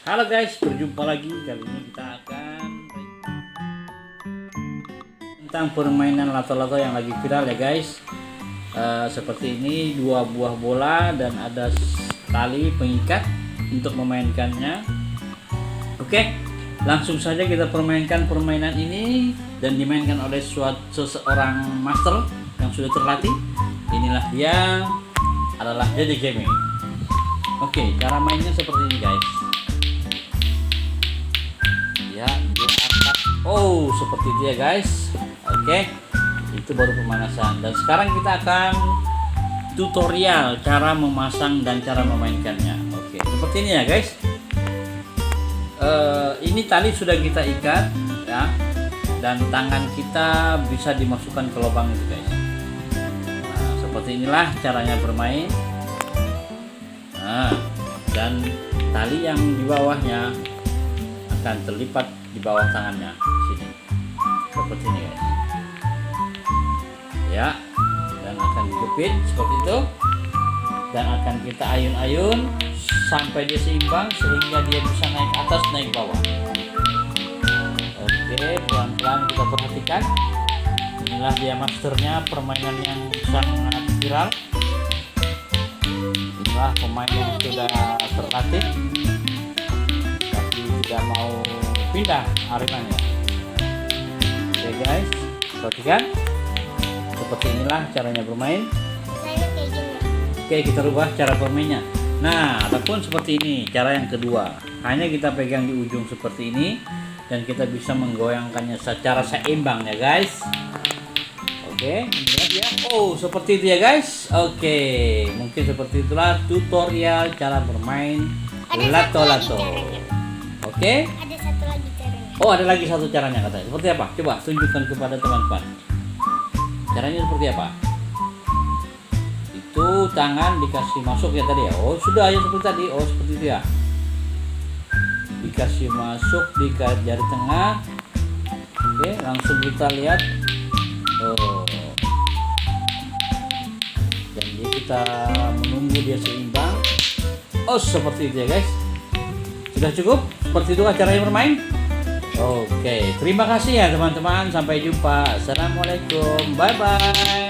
Halo guys, berjumpa lagi. Kali ini kita akan tentang permainan lato-lato yang lagi viral ya guys. Seperti ini, dua buah bola dan ada tali pengikat untuk memainkannya. Oke, langsung saja kita permainkan permainan ini dan dimainkan oleh seseorang master yang sudah terlatih. Inilah dia, adalah Dede Gaming. Oke, cara mainnya seperti ini guys. Ya, diangkat. Oh, seperti itu ya guys. Oke, itu baru pemanasan. Dan sekarang kita akan tutorial cara memasang dan cara memainkannya. Oke, seperti ini ya guys. Ini tali sudah kita ikat ya, dan tangan kita bisa dimasukkan ke lubang itu guys. Nah, seperti inilah caranya bermain. Nah, dan tali yang di bawahnya akan terlipat di bawah tangannya sini, seperti ini guys. Ya, dan akan dijepit seperti itu, dan akan kita ayun-ayun sampai dia seimbang sehingga dia bisa naik atas naik bawah. Oke, pelan-pelan kita perhatikan. Inilah dia masternya, permainan yang sangat viral. Inilah pemain yang sudah terlatih tapi tidak mau pindah arenanya. Oke guys, perhatikan. Seperti inilah caranya bermain. Oke, kita rubah cara bermainnya. Nah, ataupun seperti ini cara yang kedua. Hanya kita pegang di ujung seperti ini dan kita bisa menggoyangkannya secara seimbang ya guys. Oke, lihat ya. Oh, seperti itu ya guys. Oke, mungkin seperti itulah tutorial cara bermain lato-lato. Oke. Ada satu lagi caranya. Oh, ada lagi satu caranya katanya. Seperti apa? Coba tunjukkan kepada teman-teman. Caranya seperti apa? Itu tangan dikasih masuk ya tadi ya. Oh, sudah ya seperti tadi. Oh, seperti itu ya. Dikasih masuk di jari tengah. Oke, langsung kita lihat. Oh. Jadi kita menunggu dia seimbang. Oh, seperti itu ya guys. Sudah cukup? Seperti itu caranya bermain. Oke, terima kasih ya teman-teman. Sampai jumpa. Assalamualaikum. Bye bye.